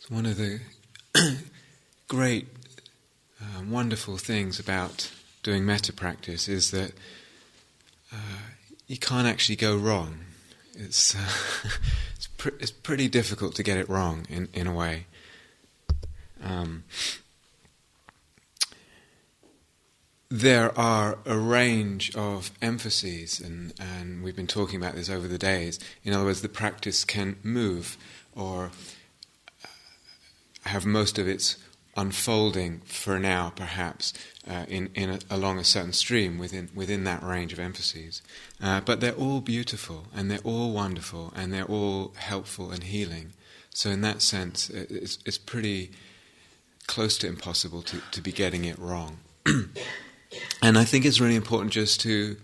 One of the great, wonderful things about doing metta practice is that you can't actually go wrong. It's pretty difficult to get it wrong in a way. There are a range of emphases, and we've been talking about this over the days. In other words, the practice can move or have most of its unfolding for now, perhaps, along a certain stream within that range of emphases. But they're all beautiful, and they're all wonderful, and they're all helpful and healing. So in that sense, it's pretty close to impossible to be getting it wrong. And I think it's really important just to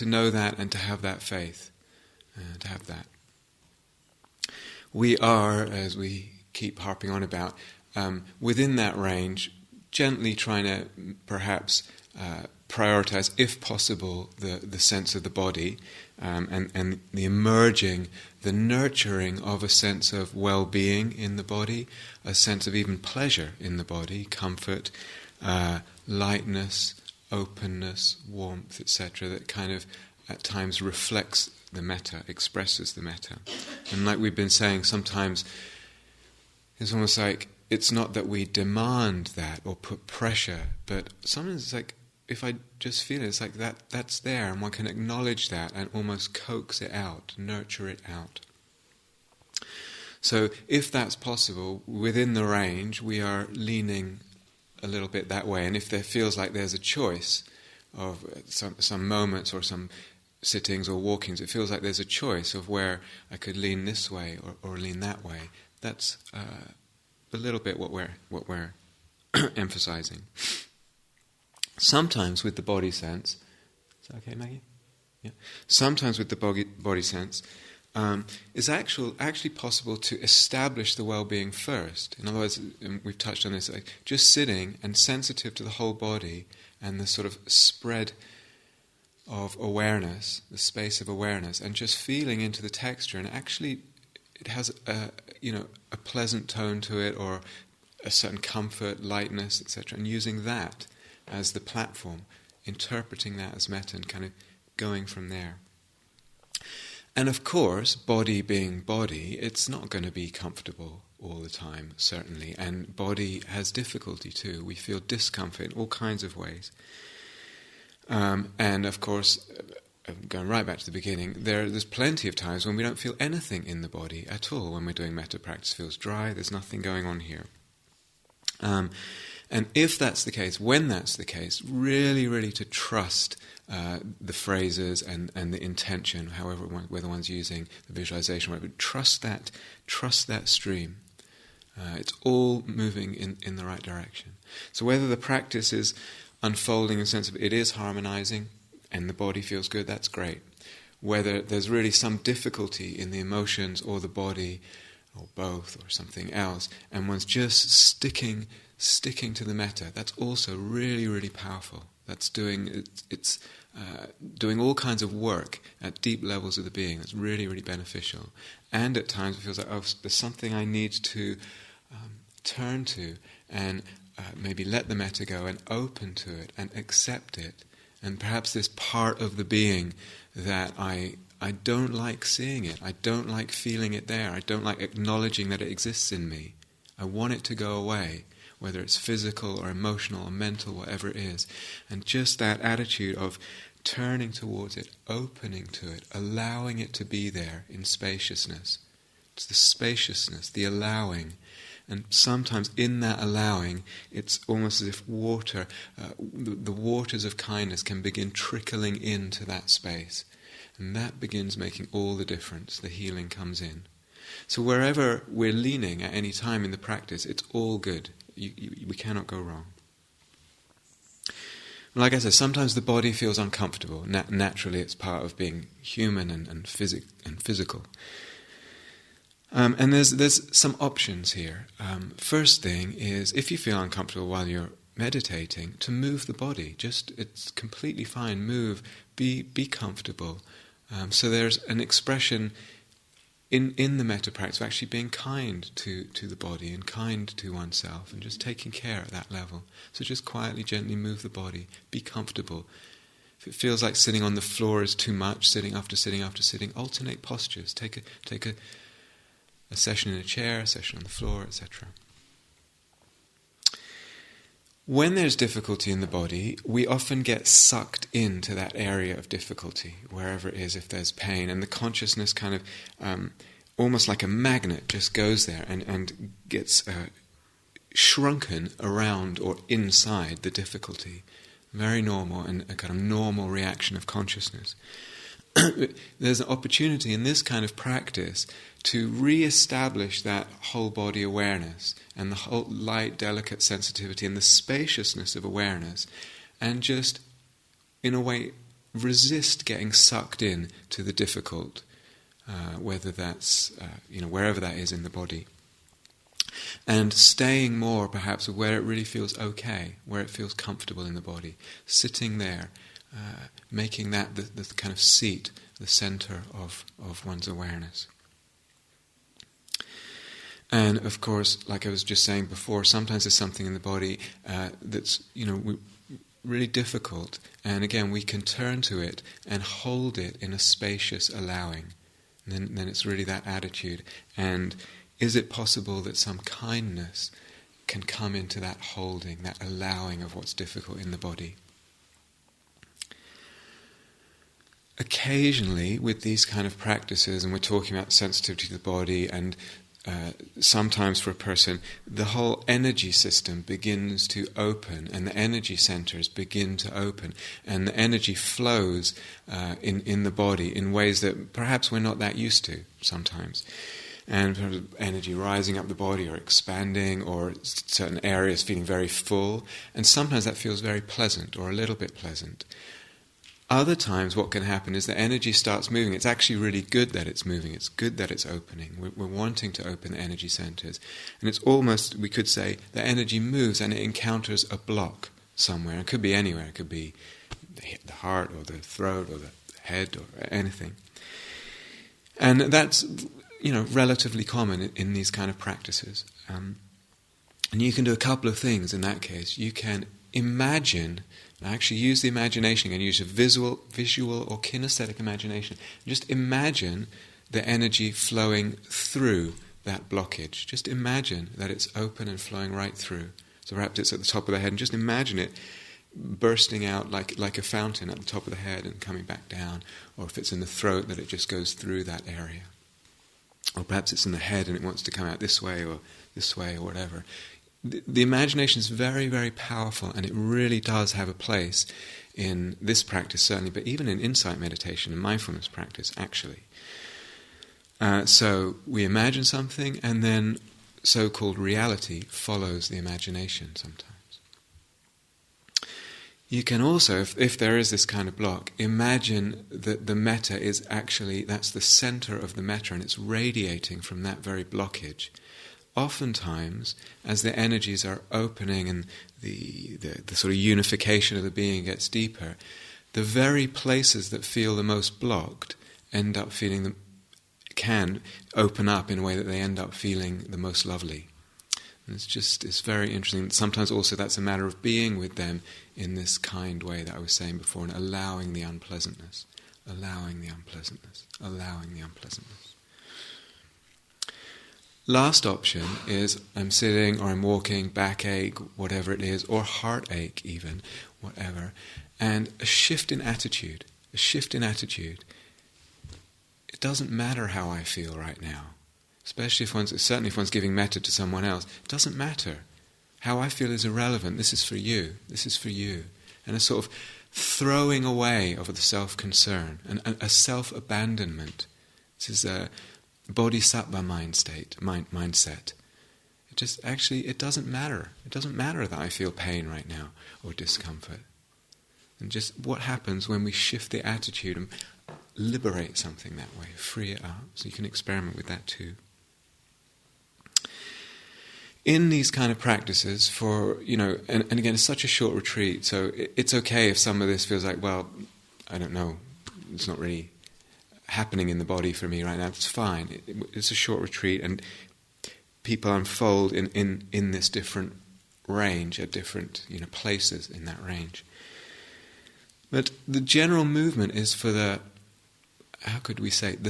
know that and to have that faith, to have that. We are, as we keep harping on about, within that range, gently trying to perhaps prioritize, if possible, the sense of the body and the emerging, the nurturing of a sense of well-being in the body, a sense of even pleasure in the body, comfort, lightness, openness, warmth, etc., that kind of at times reflects the metta, expresses the metta. And like we've been saying, sometimes it's almost like it's not that we demand that or put pressure, but sometimes it's like, if I just feel it, it's like that's there, and one can acknowledge that and almost coax it out, nurture it out. So if that's possible, within the range, we are leaning a little bit that way. And if there feels like there's a choice of some moments or some sittings or walkings, it feels like there's a choice of where I could lean this way or lean that way. That's a little bit what we're emphasizing. Sometimes with the body sense, is that okay, Maggie? Yeah. Sometimes with the body sense, it's actually possible to establish the well-being first. In other words, we've touched on this, like just sitting and sensitive to the whole body and the sort of spread of awareness, the space of awareness, and just feeling into the texture, and actually it has a pleasant tone to it, or a certain comfort, lightness, etc., and using that as the platform, interpreting that as metta and kind of going from there. And of course, body being body, it's not going to be comfortable all the time, certainly, and body has difficulty too. We feel discomfort in all kinds of ways. And of course, going right back to the beginning, there's plenty of times when we don't feel anything in the body at all. When we're doing metta practice, it feels dry, there's nothing going on here. And if that's the case, when that's the case, really, really to trust the phrases and the intention, whether one's using the visualization, whatever, trust that stream. It's all moving in the right direction. So whether the practice is unfolding in the sense of it is harmonizing and the body feels good, that's great. Whether there's really some difficulty in the emotions or the body, or both, or something else, and one's just sticking to the metta, that's also really, really powerful. That's doing all kinds of work at deep levels of the being. That's really, really beneficial. And at times it feels like, there's something I need to turn to and maybe let the metta go and open to it and accept it. And perhaps this part of the being that I don't like seeing it, I don't like feeling it there, I don't like acknowledging that it exists in me. I want it to go away, whether it's physical or emotional or mental, whatever it is. And just that attitude of turning towards it, opening to it, allowing it to be there in spaciousness. It's the spaciousness, the allowing. And sometimes in that allowing, it's almost as if water, the waters of kindness can begin trickling into that space. And that begins making all the difference. The healing comes in. So wherever we're leaning at any time in the practice, it's all good. We cannot go wrong. Like I said, sometimes the body feels uncomfortable. Naturally, it's part of being human and physical. And there's some options here. First thing is, if you feel uncomfortable while you're meditating, to move the body. It's completely fine. Move. Be comfortable. So there's an expression in the metta practice, of actually being kind to the body and kind to oneself and just taking care at that level. So just quietly, gently move the body, be comfortable. If it feels like sitting on the floor is too much, sitting after sitting after sitting, alternate postures. Take a session in a chair, a session on the floor, etc. When there's difficulty in the body, we often get sucked into that area of difficulty, wherever it is, if there's pain, and the consciousness kind of, almost like a magnet, just goes there and gets shrunken around or inside the difficulty. Very normal, and a kind of normal reaction of consciousness. There's an opportunity in this kind of practice to re-establish that whole body awareness and the whole light, delicate sensitivity and the spaciousness of awareness, and just, in a way, resist getting sucked in to the difficult, whether that's, wherever that is in the body. And staying more, perhaps, where it really feels okay, where it feels comfortable in the body. Sitting there, making that the kind of seat, the center of one's awareness. And of course, like I was just saying before, sometimes there's something in the body that's, really difficult. And again, we can turn to it and hold it in a spacious allowing. And then it's really that attitude. And is it possible that some kindness can come into that holding, that allowing of what's difficult in the body? Occasionally, with these kind of practices, and we're talking about sensitivity to the body, and sometimes for a person, the whole energy system begins to open, and the energy centers begin to open, and the energy flows in the body in ways that perhaps we're not that used to sometimes. And energy rising up the body or expanding, or certain areas feeling very full, and sometimes that feels very pleasant or a little bit pleasant. Other times what can happen is the energy starts moving. It's actually really good that it's moving. It's good that it's opening. We're wanting to open the energy centers. And it's almost, we could say, the energy moves and it encounters a block somewhere. It could be anywhere. It could be the heart or the throat or the head or anything. And that's, relatively common in these kind of practices. And you can do a couple of things in that case. You can imagine, actually use the imagination, and use a visual or kinesthetic imagination. Just imagine the energy flowing through that blockage. Just imagine that it's open and flowing right through. So perhaps it's at the top of the head, and just imagine it bursting out like a fountain at the top of the head and coming back down. Or if it's in the throat, that it just goes through that area. Or perhaps it's in the head and it wants to come out this way or whatever. The imagination is very, very powerful, and it really does have a place in this practice, certainly, but even in insight meditation and mindfulness practice, actually. So we imagine something, and then so-called reality follows the imagination sometimes. You can also, if there is this kind of block, imagine that the metta is actually, that's the center of the metta, and it's radiating from that very blockage. Oftentimes, as the energies are opening and the sort of unification of the being gets deeper, the very places that feel the most blocked end up feeling can open up in a way that they end up feeling the most lovely. And it's very interesting. Sometimes also that's a matter of being with them in this kind way that I was saying before, and allowing the unpleasantness, allowing the unpleasantness, allowing the unpleasantness. Last option is I'm sitting or I'm walking, backache, whatever it is, or heartache even, whatever, and a shift in attitude. It doesn't matter how I feel right now, especially if one's giving metta to someone else. It doesn't matter. How I feel is irrelevant. This is for you. This is for you. And a sort of throwing away of the self-concern and a self-abandonment. This is a bodhisattva mindset. It doesn't matter. It doesn't matter that I feel pain right now or discomfort. And just what happens when we shift the attitude and liberate something that way, free it up. So you can experiment with that too. In these kind of practices and again, it's such a short retreat, so it's okay if some of this feels like, well, I don't know, it's not really happening in the body for me right now. It's fine. It's a short retreat, and people unfold in this different range at different places in that range. But the general movement is for the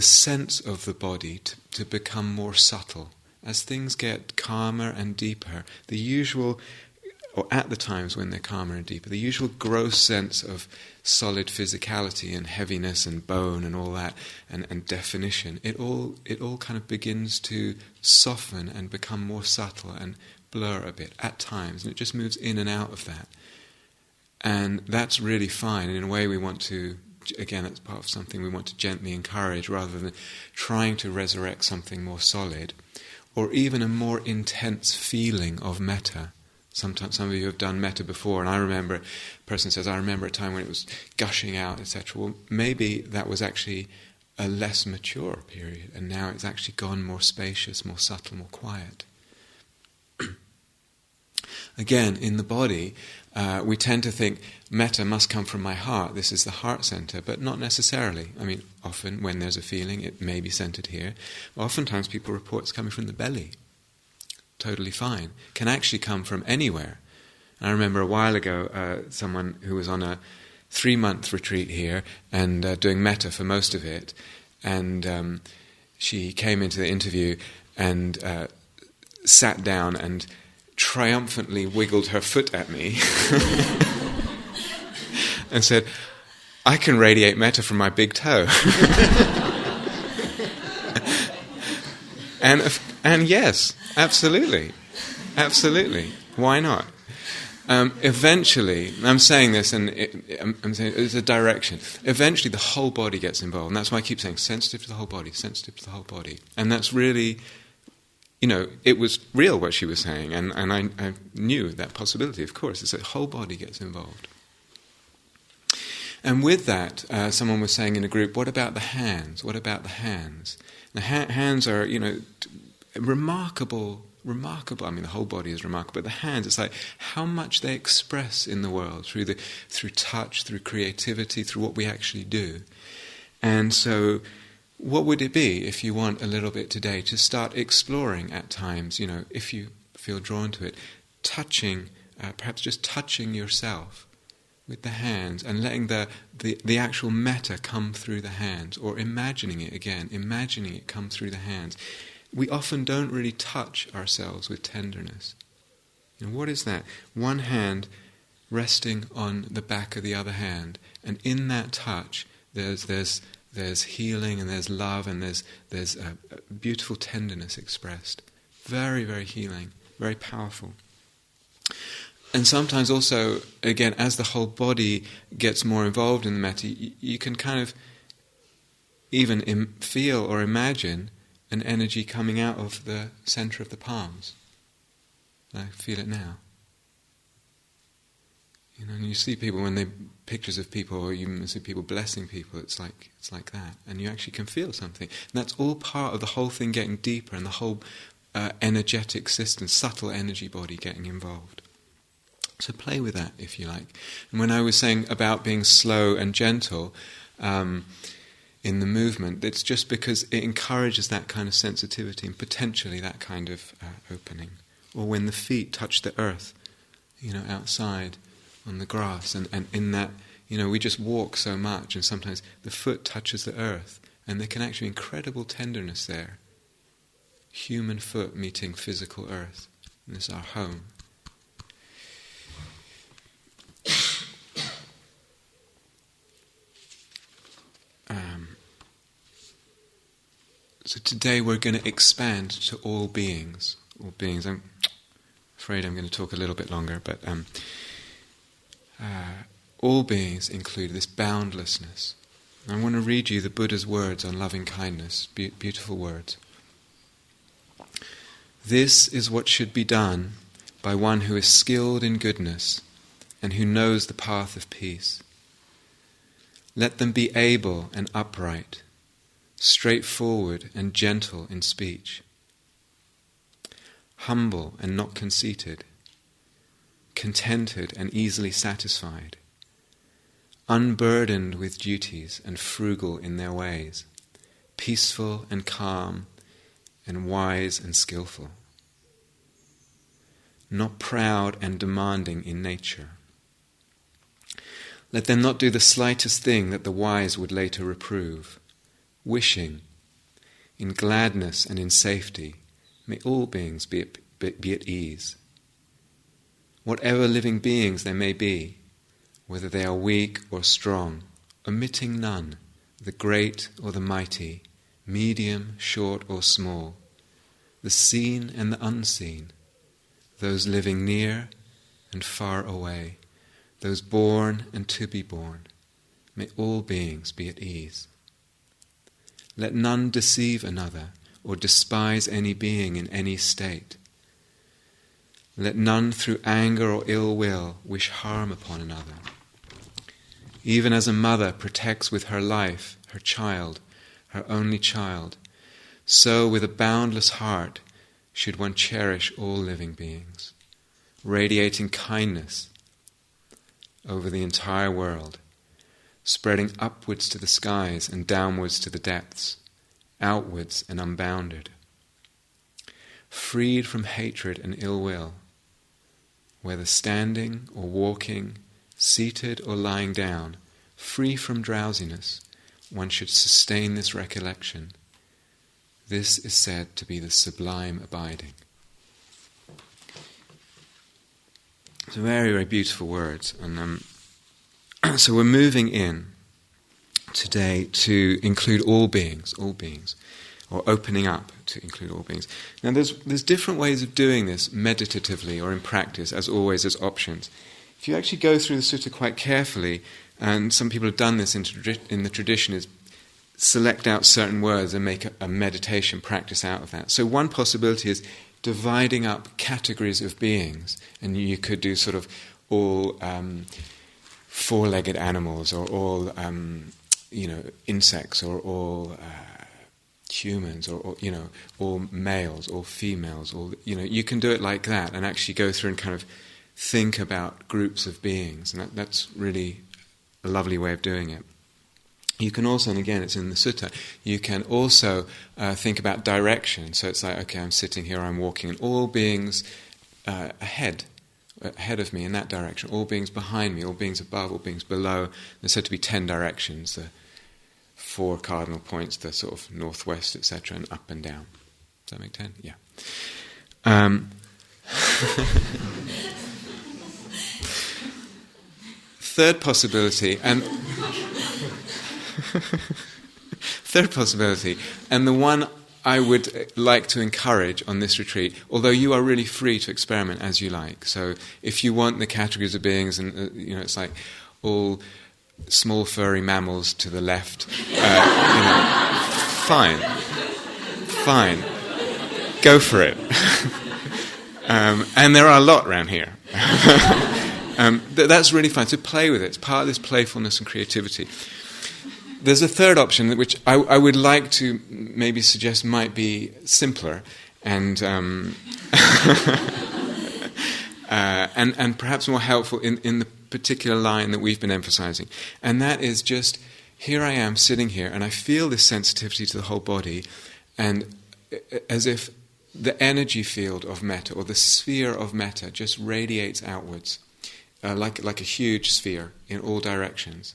sense of the body to become more subtle. As things get calmer and deeper, the usual, or at the times when they're calmer and deeper, the usual gross sense of solid physicality and heaviness and bone and all that and definition, it all kind of begins to soften and become more subtle and blur a bit at times, and it just moves in and out of that. And that's really fine. And in a way we want to, again, that's part of something we want to gently encourage rather than trying to resurrect something more solid or even a more intense feeling of metta. Sometimes some of you have done metta before, and I remember, a person says, I remember a time when it was gushing out, etc. Well, maybe that was actually a less mature period, and now it's actually gone more spacious, more subtle, more quiet. Again, in the body, we tend to think metta must come from my heart. This is the heart center, but not necessarily. I mean, often when there's a feeling, it may be centered here. Oftentimes people report it's coming from the belly. Totally fine. Can actually come from anywhere. I remember a while ago, someone who was on a 3-month retreat here and doing metta for most of it, and she came into the interview and sat down and triumphantly wiggled her foot at me and said, I can radiate metta from my big toe. And yes, absolutely. Why not? Eventually, I'm saying this, and I'm saying it's a direction. Eventually, the whole body gets involved, and that's why I keep saying sensitive to the whole body, sensitive to the whole body. And that's really, it was real what she was saying, and I knew that possibility. Of course, it's the whole body gets involved. And with that, someone was saying in a group, what about the hands? What about the hands? The hands are, remarkable. I mean, the whole body is remarkable, but the hands, it's like how much they express in the world through touch, through creativity, through what we actually do. And so, what would it be if you want a little bit today to start exploring at times, if you feel drawn to it, touching, perhaps just touching yourself with the hands and letting the actual metta come through the hands, or imagining it come through the hands. We often don't really touch ourselves with tenderness. What is that? One hand resting on the back of the other hand, and in that touch there's healing and there's love and there's a beautiful tenderness expressed. Very, very healing, very powerful. And sometimes also, again, as the whole body gets more involved in the metta, you can kind of even feel or imagine an energy coming out of the center of the palms. I feel it now. And you see people pictures of people, or you see people blessing people. It's like that, and you actually can feel something. And that's all part of the whole thing getting deeper, and the whole energetic system, subtle energy body getting involved. So play with that if you like. And when I was saying about being slow and gentle in the movement, it's just because it encourages that kind of sensitivity and potentially that kind of opening. Or when the feet touch the earth, outside on the grass, and in that, we just walk so much, and sometimes the foot touches the earth, and there can actually be incredible tenderness there. Human foot meeting physical earth. And this is our home. So today we're going to expand to all beings. All beings. I'm afraid I'm going to talk a little bit longer, but all beings include this boundlessness. I want to read you the Buddha's words on loving kindness, beautiful words. This is what should be done by one who is skilled in goodness and who knows the path of peace. Let them be able and upright, straightforward and gentle in speech, humble and not conceited, contented and easily satisfied, unburdened with duties and frugal in their ways, peaceful and calm, and wise and skillful. Not proud and demanding in nature. Let them not do the slightest thing that the wise would later reprove, wishing, in gladness and in safety, may all beings be at ease. Whatever living beings there may be, whether they are weak or strong, omitting none, the great or the mighty, medium, short or small, the seen and the unseen, those living near and far away, those born and to be born, may all beings be at ease. Let none deceive another or despise any being in any state. Let none through anger or ill will wish harm upon another. Even as a mother protects with her life her child, her only child, so with a boundless heart should one cherish all living beings, radiating kindness over the entire world, spreading upwards to the skies and downwards to the depths, outwards and unbounded, freed from hatred and ill will, whether standing or walking, seated or lying down, free from drowsiness, one should sustain this recollection. This is said to be the sublime abiding. It's very, very beautiful words. And so we're moving in today to include all beings, or opening up to include all beings. Now there's different ways of doing this meditatively or in practice, as always, as options. If you actually go through the sutta quite carefully, and some people have done this in the tradition, is select out certain words and make a meditation practice out of that. So one possibility is dividing up categories of beings, and you could do sort of all four-legged animals, or all insects, or all humans, or all males, all females, or you can do it like that, and actually go through and kind of think about groups of beings, and that's really a lovely way of doing it. You can also, and again it's in the sutta, you can also think about direction. So it's like, okay, I'm sitting here, I'm walking, and all beings ahead of me in that direction, all beings behind me, all beings above, all beings below. There's said to be 10 directions, the 4 cardinal points, the sort of northwest, etc., and up and down. Does that make 10? Yeah. Third possibility, and the one I would like to encourage on this retreat, although you are really free to experiment as you like. So if you want the categories of beings, and it's like all small furry mammals to the left, fine, go for it. And there are a lot around here. That's really fun. So play with it. It's part of this playfulness and creativity. There's a third option, which I would like to maybe suggest might be simpler and and perhaps more helpful in the particular line that we've been emphasizing. And that is just, here I am sitting here, and I feel this sensitivity to the whole body, and as if the energy field of Metta, or the sphere of Metta, just radiates outwards, like a huge sphere in all directions.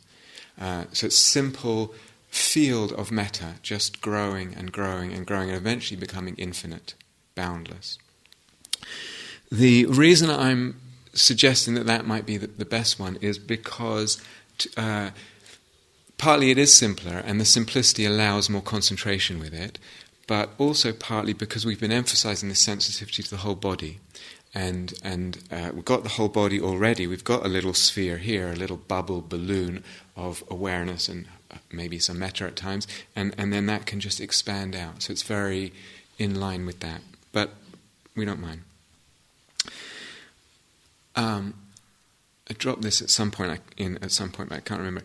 So it's simple field of Metta, just growing and growing and growing, and eventually becoming infinite, boundless. The reason I'm suggesting that might be the best one is because partly it is simpler, and the simplicity allows more concentration with it, but also partly because we've been emphasizing the sensitivity to the whole body. And we've got the whole body already. We've got a little sphere here, a little bubble balloon of awareness, and maybe some metta at times, and then that can just expand out. So it's very in line with that. But we don't mind. I dropped this at some point, but I can't remember.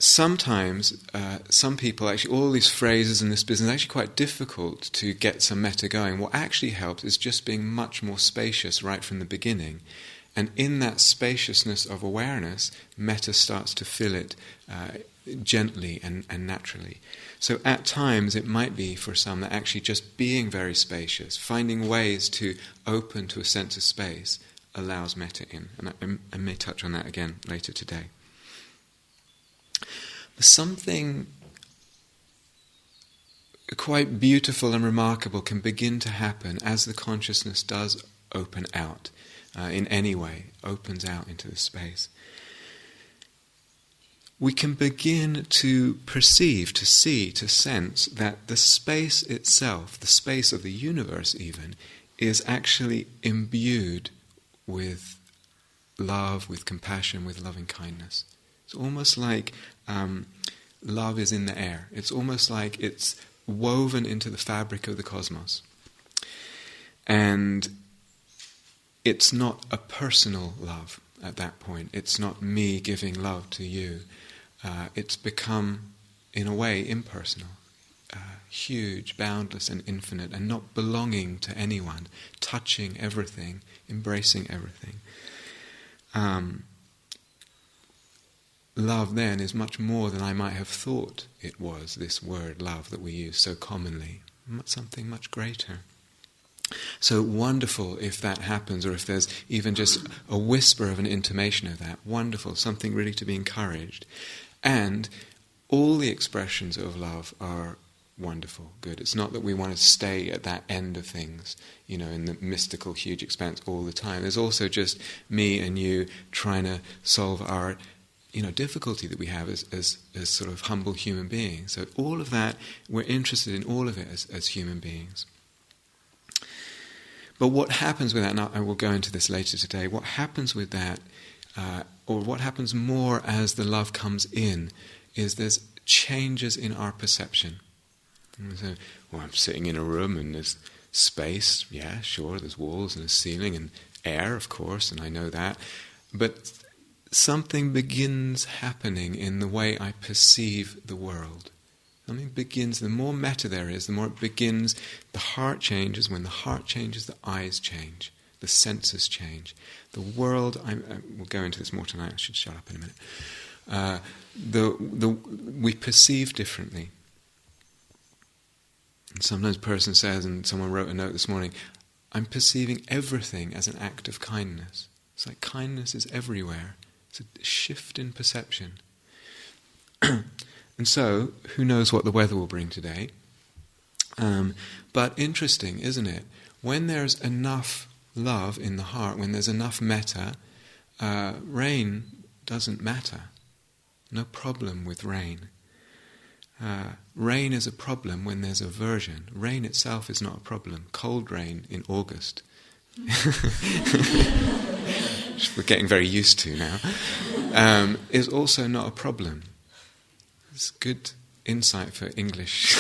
Sometimes, some people, actually, all these phrases in this business are actually quite difficult to get some metta going. What actually helps is just being much more spacious right from the beginning, And in that spaciousness of awareness, metta starts to fill it gently and naturally. So at times it might be for some that actually just being very spacious, finding ways to open to a sense of space, allows metta in. And I may touch on that again later today. But something quite beautiful and remarkable can begin to happen as the consciousness does open out in any way, opens out into the space. We can begin to perceive, to see, to sense that the space itself, the space of the universe even, is actually imbued with love, with compassion, with loving kindness. It's almost like love is in the air. It's almost like it's woven into the fabric of the cosmos. And it's not a personal love at that point. It's not me giving love to you. It's become, in a way, impersonal, huge, boundless and infinite, and not belonging to anyone, touching everything, embracing everything. Love then is much more than I might have thought it was, this word love that we use so commonly. Something much greater. So wonderful if that happens, or if there's even just a whisper of an intimation of that. Wonderful, something really to be encouraged. And all the expressions of love are wonderful, good. It's not that we want to stay at that end of things, in the mystical, huge expanse all the time. There's also just me and you trying to solve our difficulty that we have as sort of humble human beings. So all of that, we're interested in all of it as human beings. But what happens with that, and I will go into this later today, what happens with that, or what happens more as the love comes in, is there's changes in our perception. And so, I'm sitting in a room and there's space, yeah, sure, there's walls and a ceiling and air, of course, and I know that. But something begins happening in the way I perceive the world. Something begins, the more metta there is, the more it begins, the heart changes. When the heart changes, the eyes change, the senses change. The world, we'll go into this more tonight, I should shut up in a minute. We perceive differently. And sometimes a person says, and someone wrote a note this morning, I'm perceiving everything as an act of kindness. It's like kindness is everywhere. It's a shift in perception. And so, who knows what the weather will bring today? But interesting, isn't it? When there's enough love in the heart, when there's enough metta, rain doesn't matter. No problem with rain. Rain is a problem when there's aversion. Rain itself is not a problem. Cold rain in August, which we're getting very used to now, is also not a problem. It's good insight for English.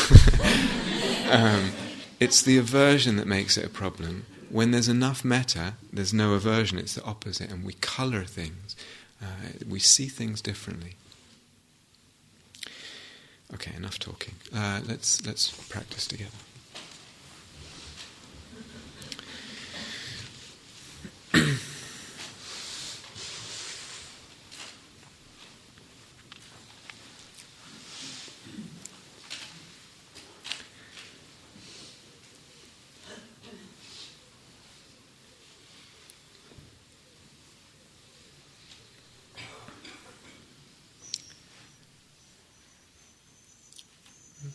It's the aversion that makes it a problem. When there's enough metta, there's no aversion, it's the opposite, and we colour things. We see things differently. Okay, enough talking. Let's practice together.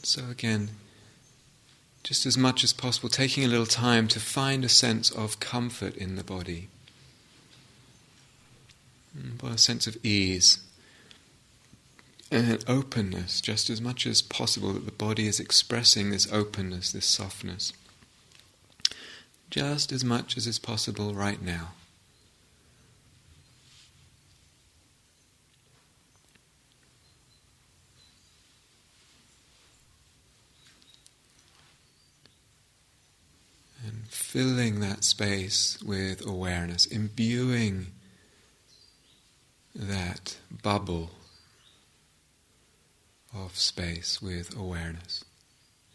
So again, just as much as possible, taking a little time to find a sense of comfort in the body, a sense of ease, and an openness, just as much as possible that the body is expressing this openness, this softness, just as much as is possible right now. Filling that space with awareness, imbuing that bubble of space with awareness,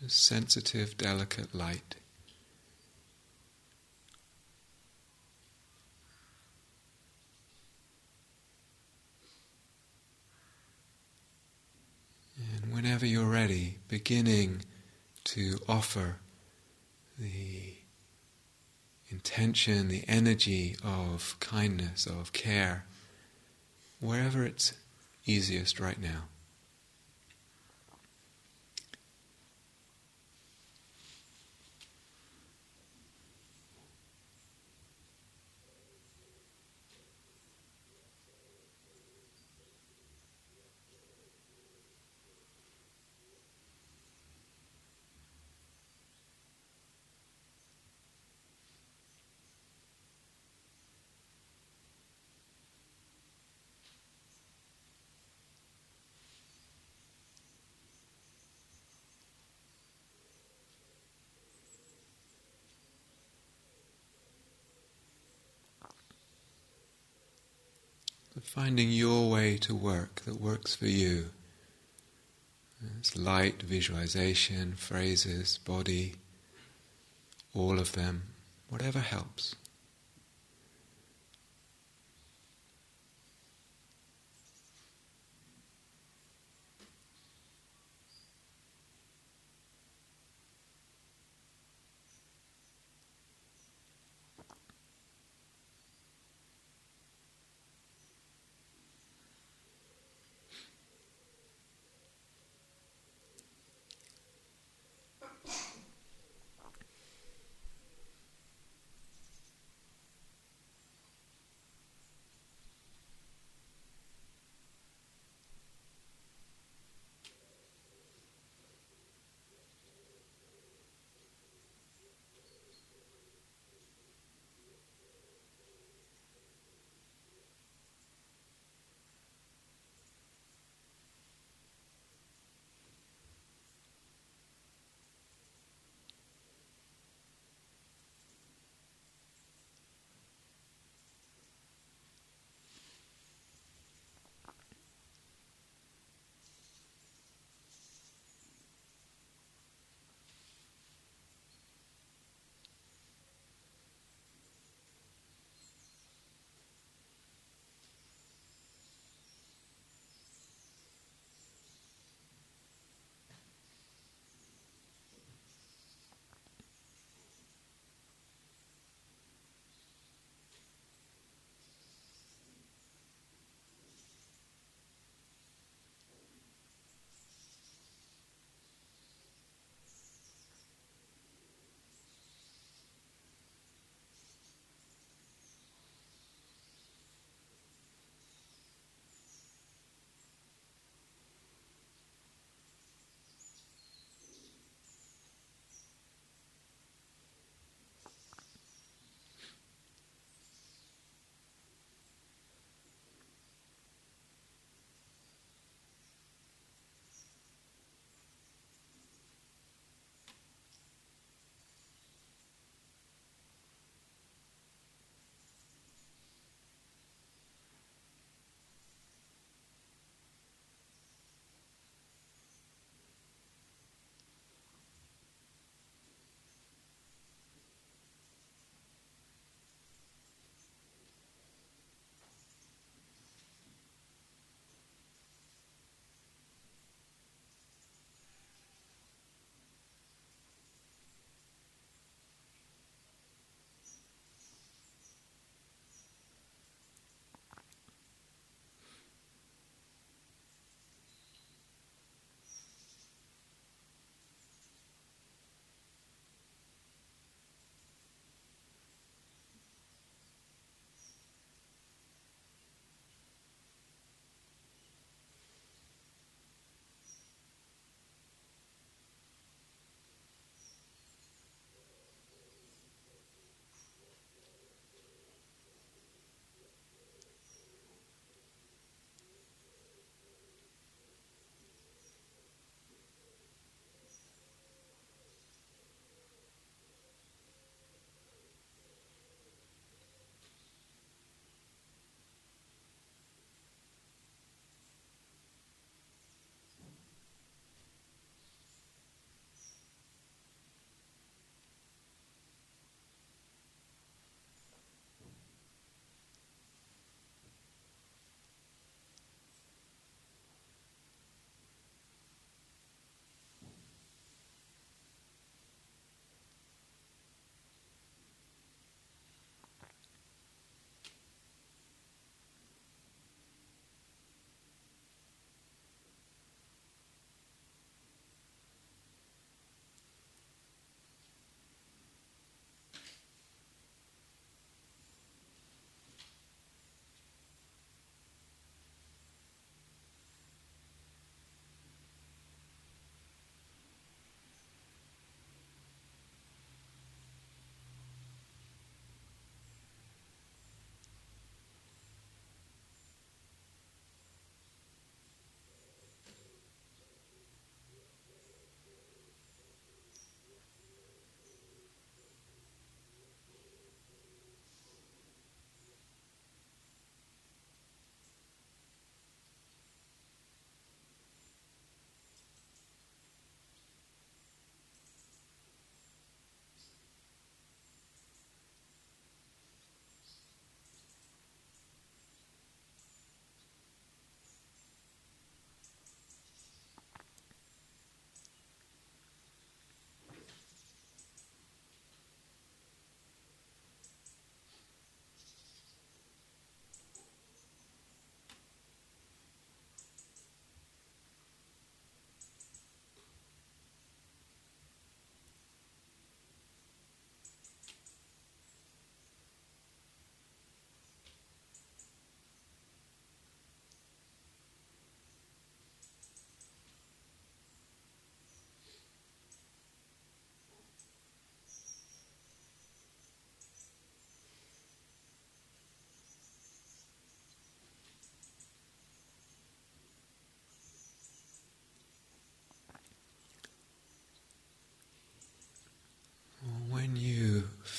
a sensitive, delicate light. whenever you're ready, beginning to offer the intention, the energy of kindness, of care, wherever it's easiest right now. Finding your way to work that works for you. It's light, visualization, phrases, body, all of them, whatever helps.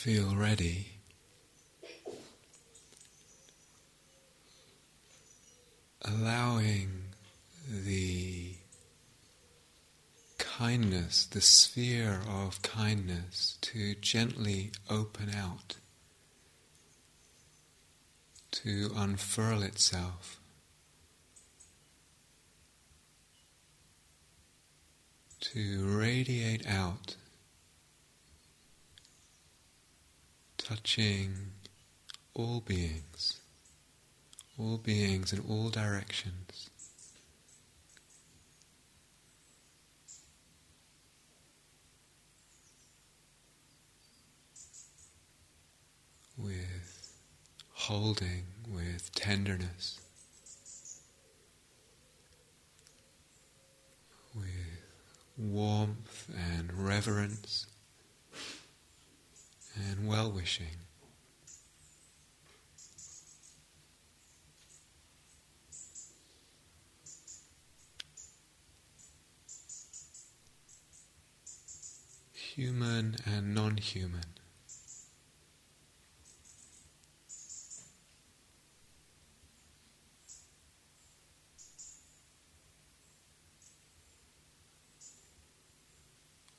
feel ready, allowing the kindness, the sphere of kindness, to gently open out, to unfurl itself, to radiate out, touching all beings in all directions. With holding, with tenderness, with warmth and reverence and well-wishing. Human and non-human.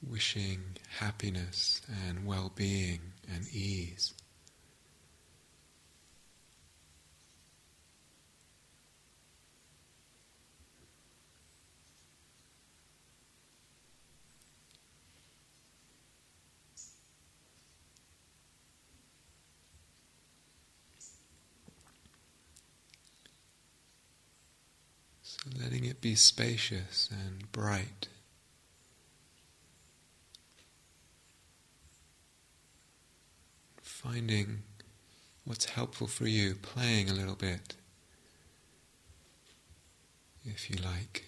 Wishing happiness and well-being and ease. So letting it be spacious and bright. Finding what's helpful for you, playing a little bit, if you like.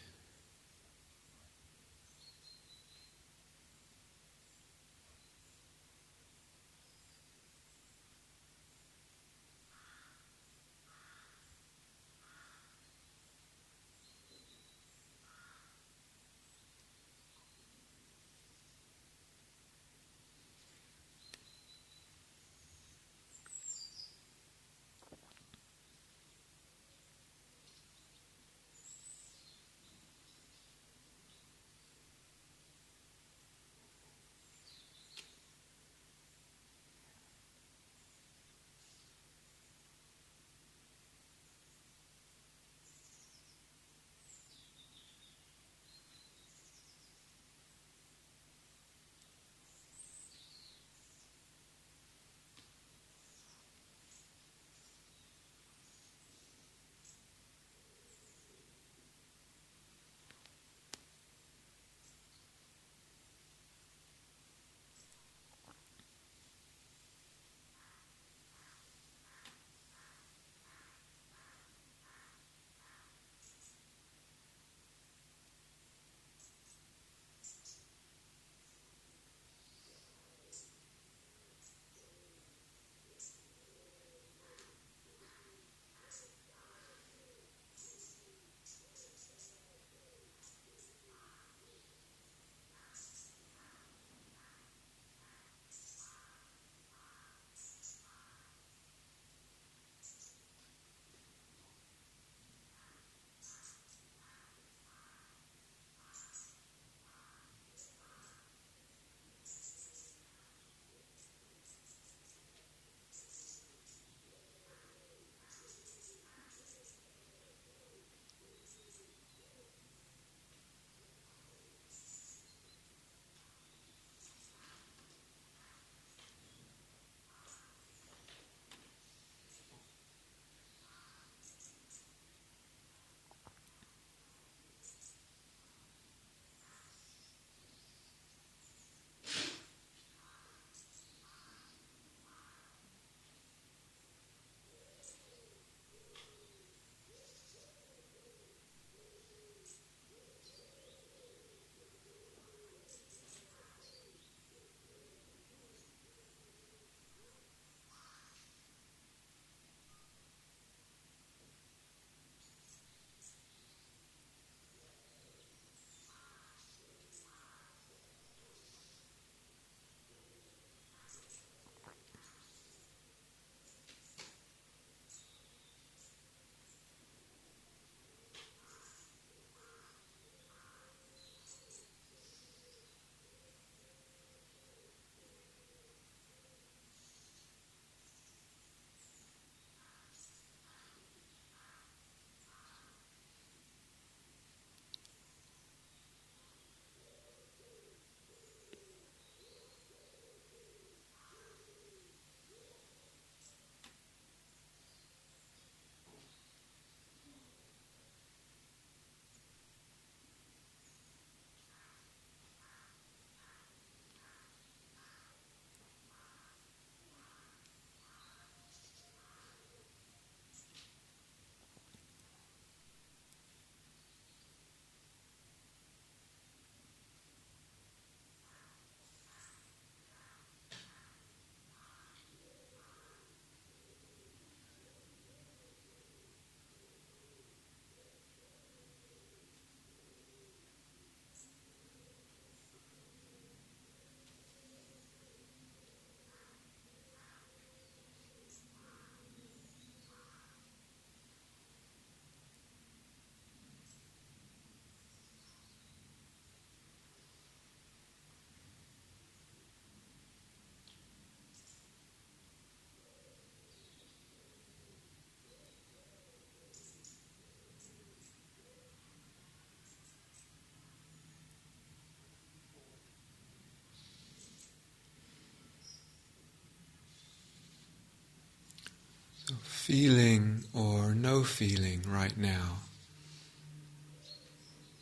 feeling or no feeling right now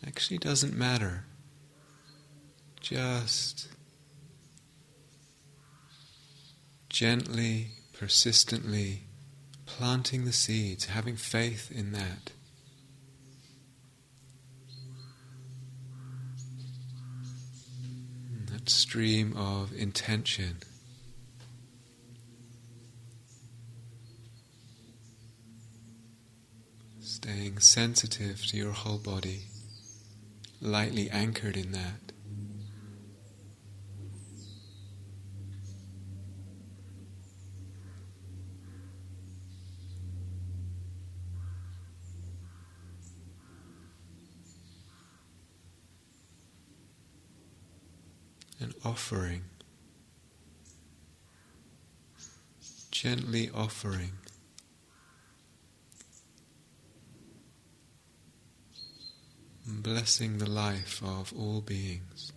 actually doesn't matter. Just gently, persistently planting the seeds, having faith in that. That stream of intention. Staying sensitive to your whole body, lightly anchored in that. And offering, gently offering. Blessing the life of all beings.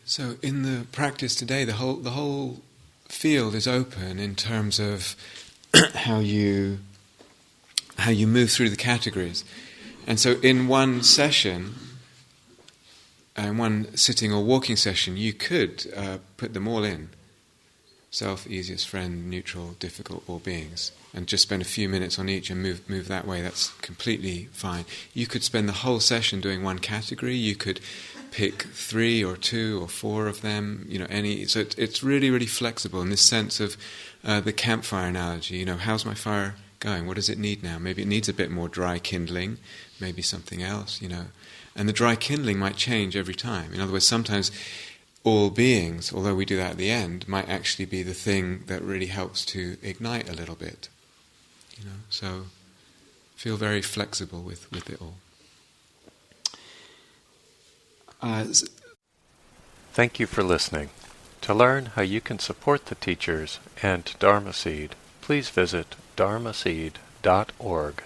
So in the practice today, the whole field is open in terms of how you move through the categories. And so in one session, in one sitting or walking session, you could put them all in. Self, easiest friend, neutral, difficult, all beings. And just spend a few minutes on each and move that way. That's completely fine. You could spend the whole session doing one category. You could pick 3 or 2 or 4 of them, any. So it's really, really flexible in this sense of the campfire analogy. How's my fire going? What does it need now? Maybe it needs a bit more dry kindling, maybe something else, And the dry kindling might change every time. In other words, sometimes all beings, although we do that at the end, might actually be the thing that really helps to ignite a little bit. So feel very flexible with it all. Thank you for listening. To learn how you can support the teachers and Dharma Seed, please visit dharmaseed.org.